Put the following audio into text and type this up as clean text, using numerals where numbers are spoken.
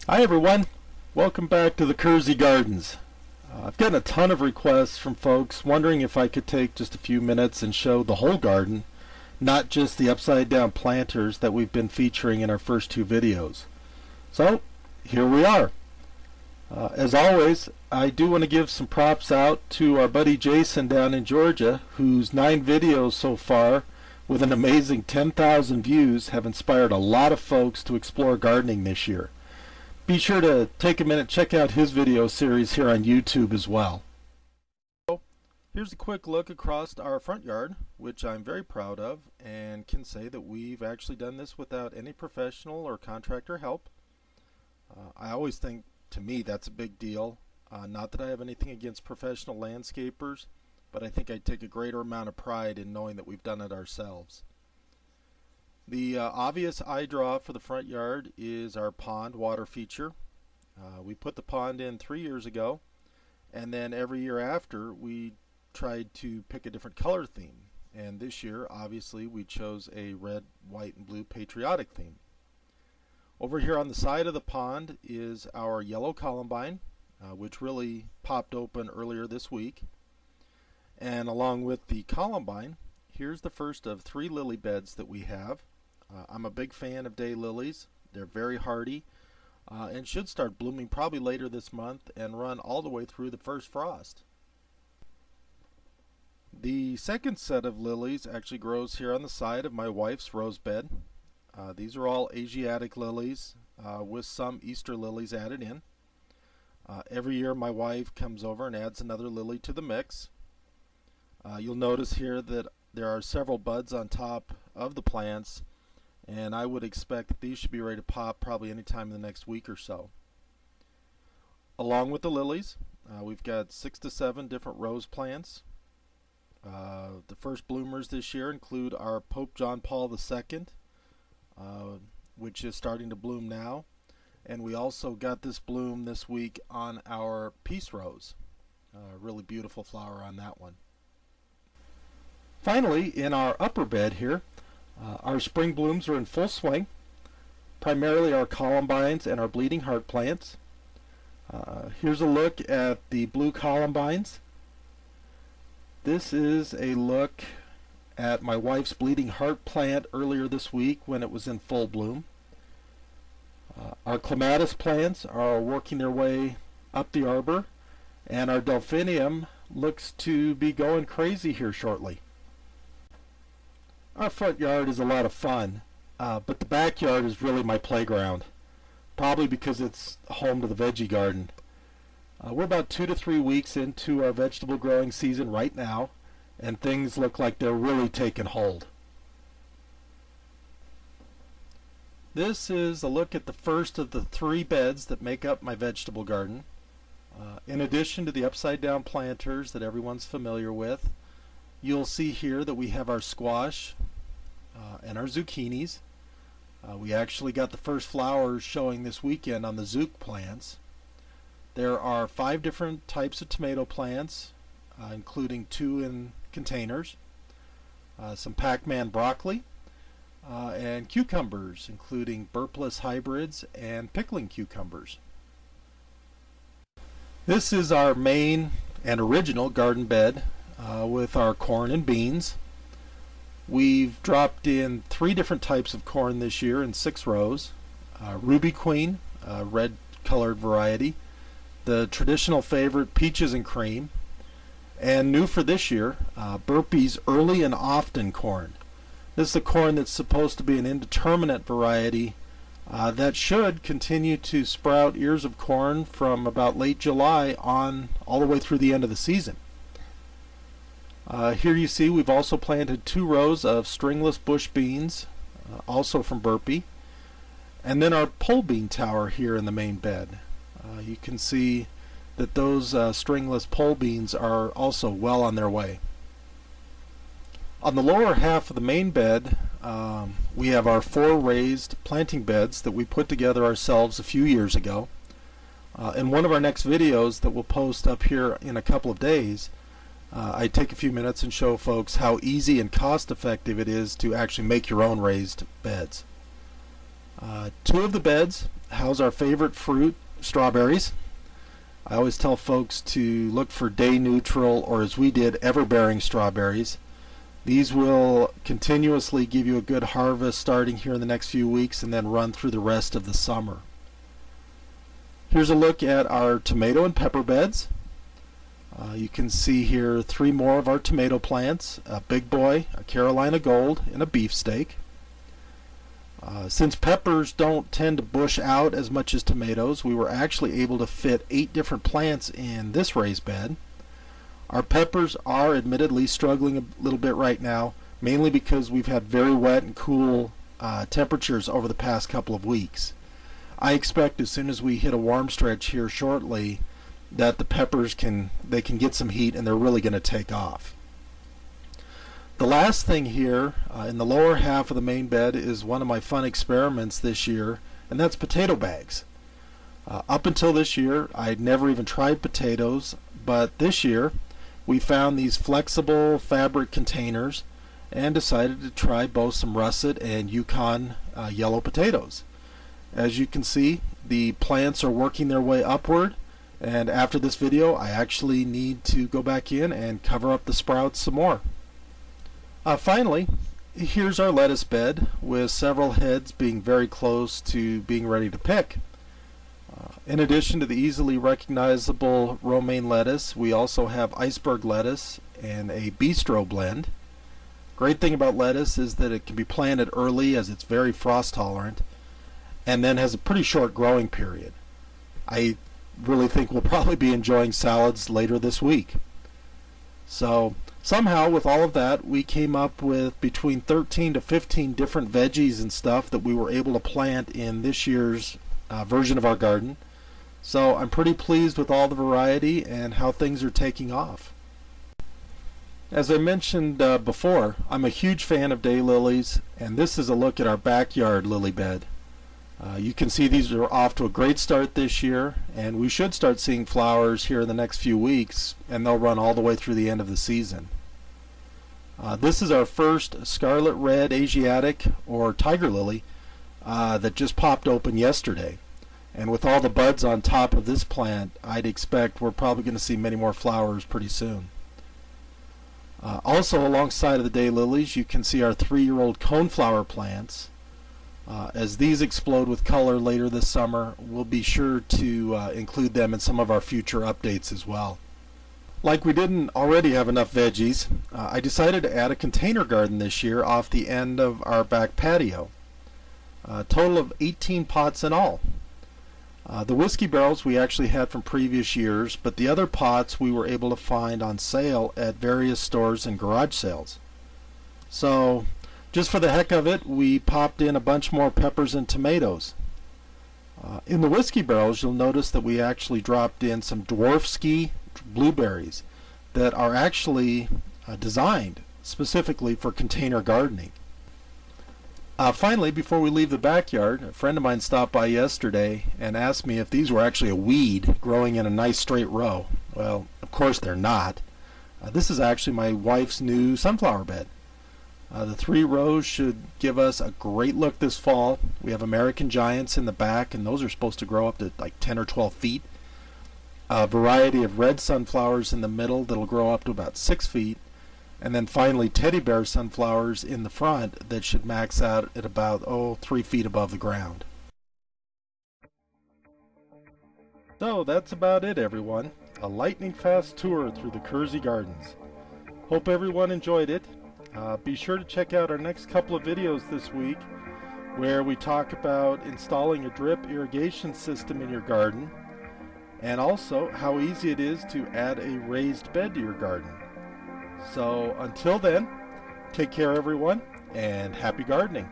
Hi everyone, welcome back to the Kersey Gardens. I've gotten a ton of requests from folks wondering if I could take just a few minutes and show the whole garden, not just the upside down planters that we've been featuring in our first two videos. So here we are. As always, I do want to give some props out to our buddy Jason down in Georgia, whose 9 videos so far with an amazing 10,000 views have inspired a lot of folks to explore gardening this year. Be sure to take a minute, check out his video series here on YouTube as well. Here's a quick look across our front yard, which I'm very proud of, and can say that we've actually done this without any professional or contractor help. I always think, to me, that's a big deal. Not that I have anything against professional landscapers, but I think I take a greater amount of pride in knowing that we've done it ourselves. The obvious eye draw for the front yard is our pond water feature. We put the pond in 3 years ago, and then every year after we tried to pick a different color theme. And this year, obviously, we chose a red, white, and blue patriotic theme. Over here on the side of the pond is our yellow columbine, which really popped open earlier this week. And along with the columbine, here's the first of 3 lily beds that we have. I'm a big fan of daylilies. They're very hardy and should start blooming probably later this month and run all the way through the first frost. The second set of lilies actually grows here on the side of my wife's rose bed. These are all Asiatic lilies with some Easter lilies added in. Every year my wife comes over and adds another lily to the mix. You'll notice here that there are several buds on top of the plants, and I would expect that these should be ready to pop probably anytime in the next week or so. Along with the lilies, we've got 6 to 7 different rose plants. The first bloomers this year include our Pope John Paul II, which is starting to bloom now, and we also got this bloom this week on our peace rose. Really beautiful flower on that one. Finally, in our upper bed here, our spring blooms are in full swing, primarily our columbines and our bleeding heart plants. Here's a look at the blue columbines. This is a look at my wife's bleeding heart plant earlier this week when it was in full bloom. Our clematis plants are working their way up the arbor, and our delphinium looks to be going crazy here shortly. Our front yard is a lot of fun, but the backyard is really my playground, probably because it's home to the veggie garden. We're about 2 to 3 weeks into our vegetable growing season right now, and things look like they're really taking hold. This is a look at the first of the 3 beds that make up my vegetable garden. In addition to the upside down planters that everyone's familiar with, you'll see here that we have our squash and our zucchinis. We actually got the first flowers showing this weekend on the zook plants. There are 5 different types of tomato plants, including 2 in containers, some Pac-Man broccoli, and cucumbers, including burpless hybrids and pickling cucumbers. This is our main and original garden bed with our corn and beans. We've dropped in 3 different types of corn this year in 6 rows. Ruby Queen, a red colored variety, the traditional favorite peaches and cream, and new for this year, Burpee's early and often corn. This is the corn that's supposed to be an indeterminate variety that should continue to sprout ears of corn from about late July on all the way through the end of the season. Here you see we've also planted 2 rows of stringless bush beans, also from Burpee, and then our pole bean tower here in the main bed. You can see that those stringless pole beans are also well on their way. On the lower half of the main bed, we have our 4 raised planting beds that we put together ourselves a few years ago. In one of our next videos that we'll post up here in a couple of days, I take a few minutes and show folks how easy and cost effective it is to actually make your own raised beds. Two of the beds house our favorite fruit, strawberries. I always tell folks to look for day neutral, or as we did, ever-bearing strawberries. These will continuously give you a good harvest starting here in the next few weeks and then run through the rest of the summer. Here's a look at our tomato and pepper beds. You can see here 3 more of our tomato plants, a big boy, a Carolina Gold, and a beefsteak. Since peppers don't tend to bush out as much as tomatoes, we were actually able to fit 8 different plants in this raised bed. Our peppers are admittedly struggling a little bit right now, mainly because we've had very wet and cool temperatures over the past couple of weeks. I expect as soon as we hit a warm stretch here shortly that the peppers can get some heat and they're really going to take off. The last thing here in the lower half of the main bed is one of my fun experiments this year, and that's potato bags. Up until this year, I'd never even tried potatoes, but this year we found these flexible fabric containers and decided to try both some russet and Yukon yellow potatoes. As you can see, the plants are working their way upward, and after this video I actually need to go back in and cover up the sprouts some more. Finally, here's our lettuce bed with several heads being very close to being ready to pick. In addition to the easily recognizable romaine lettuce, we also have iceberg lettuce and a bistro blend. Great thing about lettuce is that it can be planted early as it's very frost tolerant and then has a pretty short growing period. I really think we'll probably be enjoying salads later this week. So somehow with all of that we came up with between 13 to 15 different veggies and stuff that we were able to plant in this year's version of our garden. So I'm pretty pleased with all the variety and how things are taking off. As I mentioned before, I'm a huge fan of daylilies, and this is a look at our backyard lily bed. You can see these are off to a great start this year, and we should start seeing flowers here in the next few weeks, and they'll run all the way through the end of the season. This is our first scarlet red Asiatic or tiger lily that just popped open yesterday. And with all the buds on top of this plant, I'd expect we're probably going to see many more flowers pretty soon. Also alongside of the daylilies, you can see our 3-year-old coneflower plants. As these explode with color later this summer, we'll be sure to include them in some of our future updates as well. Like we didn't already have enough veggies, I decided to add a container garden this year off the end of our back patio. A total of 18 pots in all. The whiskey barrels we actually had from previous years, but the other pots we were able to find on sale at various stores and garage sales. So just for the heck of it, we popped in a bunch more peppers and tomatoes. In the whiskey barrels, you'll notice that we actually dropped in some dwarfsky blueberries that are actually designed specifically for container gardening. Finally, before we leave the backyard, a friend of mine stopped by yesterday and asked me if these were actually a weed growing in a nice straight row. Well, of course they're not. This is actually my wife's new sunflower bed. The 3 rows should give us a great look this fall. We have American Giants in the back, and those are supposed to grow up to like 10 or 12 feet. A variety of red sunflowers in the middle that'll grow up to about 6 feet. And then finally teddy bear sunflowers in the front that should max out at about 3 feet above the ground. So that's about it, everyone. A lightning fast tour through the Kersey Gardens. Hope everyone enjoyed it. Be sure to check out our next couple of videos this week where we talk about installing a drip irrigation system in your garden and also how easy it is to add a raised bed to your garden. So until then, take care everyone, and happy gardening.